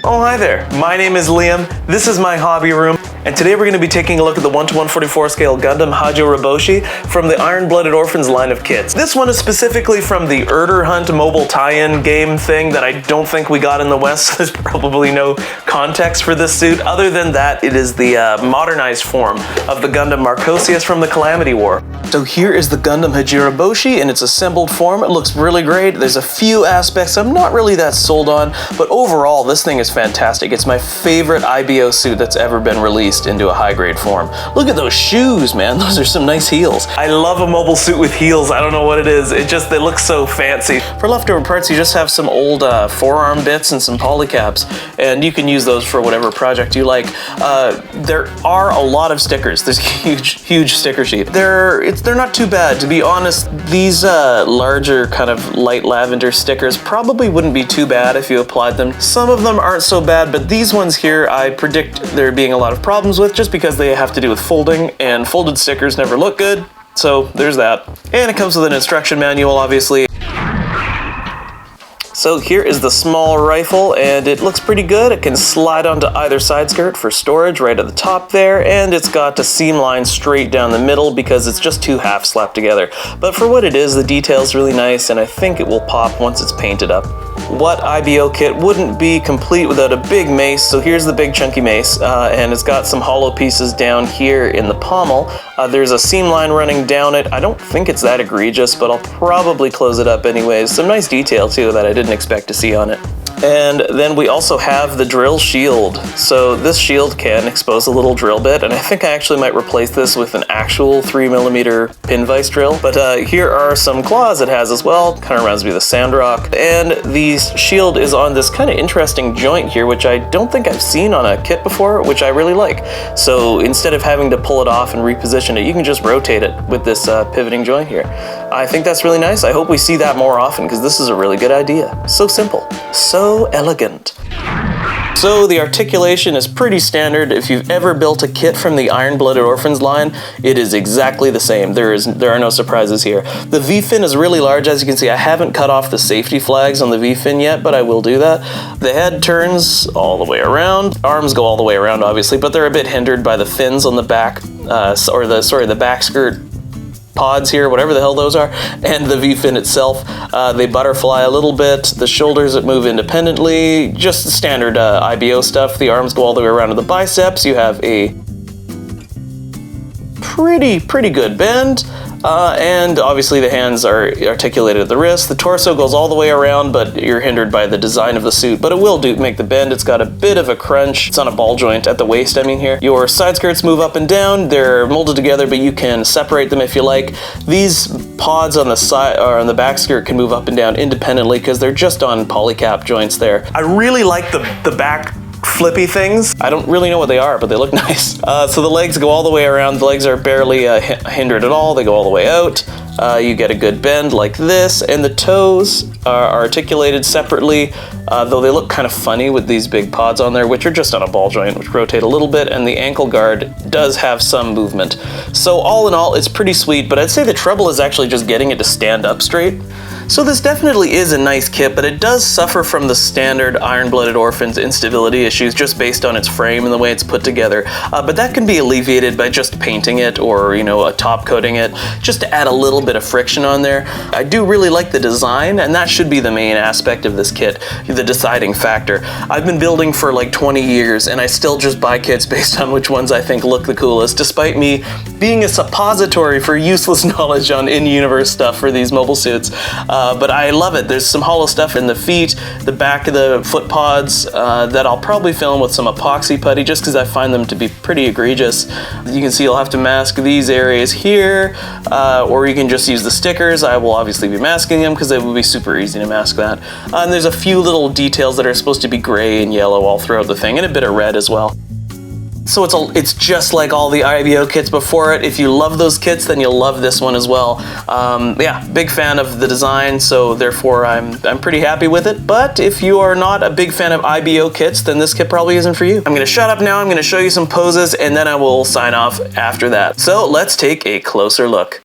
Oh, hi there. My name is Liam. This is my hobby room. And today we're going to be taking a look at the 1:144 scale Gundam Hajiroboshi from the Iron-Blooded Orphans line of kits. This one is specifically from the Erder Hunt mobile tie-in game thing that I don't think we got in the West, so there's probably no context for this suit. Other than that, it is the modernized form of the Gundam Marcosius from the Calamity War. So here is the Gundam Hajiroboshi in its assembled form. It looks really great. There's a few aspects I'm not really that sold on, but overall this thing is fantastic. It's my favorite IBO suit that's ever been released into a high-grade form. Look at those shoes, man. Those are some nice heels. I love a mobile suit with heels. I don't know what it is. They look so fancy. For leftover parts, you just have some old forearm bits and some polycaps, and you can use those for whatever project you like. There are a lot of stickers. There's a huge sticker sheet. They're not too bad, to be honest. These larger kind of light lavender stickers probably wouldn't be too bad if you applied them. Some of them aren't so bad, but these ones here I predict there being a lot of problems with just because they have to do with folding, and folded stickers never look good, so there's that. And it comes with an instruction manual, obviously. So here is the small rifle, and it looks pretty good. It can slide onto either side skirt for storage right at the top there, and it's got a seam line straight down the middle because it's just two halves slapped together. But for what it is, the detail's really nice, and I think it will pop once it's painted up. What IBO kit wouldn't be complete without a big mace? So here's the big chunky mace, and it's got some hollow pieces down here in the pommel. There's a seam line running down it. I don't think it's that egregious, but I'll probably close it up anyways. Some nice detail too that I didn't expect to see on it. And then we also have the drill shield. So this shield can expose a little drill bit, and I think I actually might replace this with an actual 3mm pin vise drill. But here are some claws it has as well. Kind of reminds me of the Sandrock. And the shield is on this kind of interesting joint here, which I don't think I've seen on a kit before, which I really like. So instead of having to pull it off and reposition it, you can just rotate it with this pivoting joint here. I think that's really nice. I hope we see that more often because this is a really good idea. So simple. So elegant. So the articulation is pretty standard. If you've ever built a kit from the Iron-Blooded Orphans line, it is exactly the same. There are no surprises here. The V-fin is really large. As you can see, I haven't cut off the safety flags on the V-fin yet, but I will do that. The head turns all the way around. Arms go all the way around, obviously, but they're a bit hindered by the fins on the back, the back skirt pods here, whatever the hell those are, and the V-fin itself. They butterfly a little bit. The shoulders that move independently, just the standard IBO stuff. The arms go all the way around to the biceps. You have a pretty good bend. And obviously the hands are articulated at the wrist. The torso goes all the way around, but you're hindered by the design of the suit. But it will make the bend. It's got a bit of a crunch. It's on a ball joint at the waist, I mean here. Your side skirts move up and down. They're molded together, but you can separate them if you like. These pods on the side or on the back skirt can move up and down independently because they're just on polycap joints there. I really like the back flippy things. I don't really know what they are, but they look nice. So the legs go all the way around. The legs are barely hindered at all. They go all the way out. You get a good bend like this, and the toes are articulated separately, though they look kind of funny with these big pods on there, which are just on a ball joint, which rotate a little bit, and the ankle guard does have some movement. So all in all, it's pretty sweet, but I'd say the trouble is actually just getting it to stand up straight. So this definitely is a nice kit, but it does suffer from the standard Iron-Blooded Orphans instability issues just based on its frame and the way it's put together. But that can be alleviated by just painting it or, top coating it, just to add a little bit of friction on there. I do really like the design, and that should be the main aspect of this kit, the deciding factor. I've been building for like 20 years, and I still just buy kits based on which ones I think look the coolest, despite me being a suppository for useless knowledge on in-universe stuff for these mobile suits. But I love it. There's some hollow stuff in the feet, the back of the foot pods that I'll probably film with some epoxy putty just because I find them to be pretty egregious. You can see you'll have to mask these areas here, or you can just use the stickers. I will obviously be masking them because it would be super easy to mask that. And there's a few little details that are supposed to be gray and yellow all throughout the thing, and a bit of red as well. So it's just like all the IBO kits before it. If you love those kits, then you'll love this one as well. Yeah, big fan of the design, so therefore I'm pretty happy with it. But if you are not a big fan of IBO kits, then this kit probably isn't for you. I'm gonna shut up now, I'm gonna show you some poses, and then I will sign off after that. So let's take a closer look.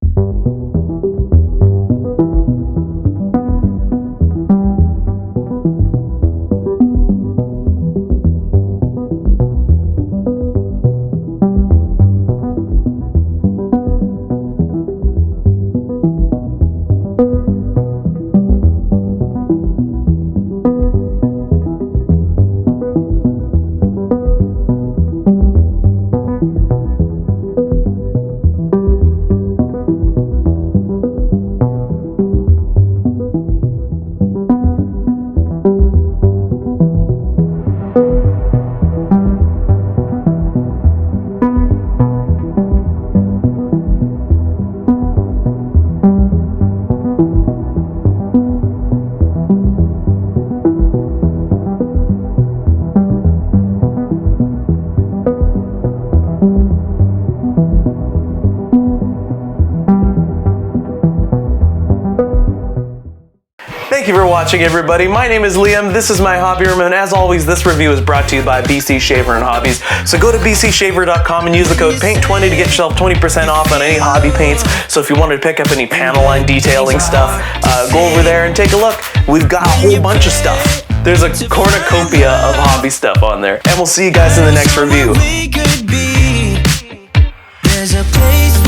Thank you for watching, everybody. My name is Liam. This is my hobby room, and as always, this review is brought to you by BC Shaver and Hobbies. So go to bcshaver.com and use the code PAINT20 to get yourself 20% off on any hobby paints. So if you wanted to pick up any panel line detailing stuff, go over there and take a look. We've got a whole bunch of stuff. There's a cornucopia of hobby stuff on there. And we'll see you guys in the next review. There's a place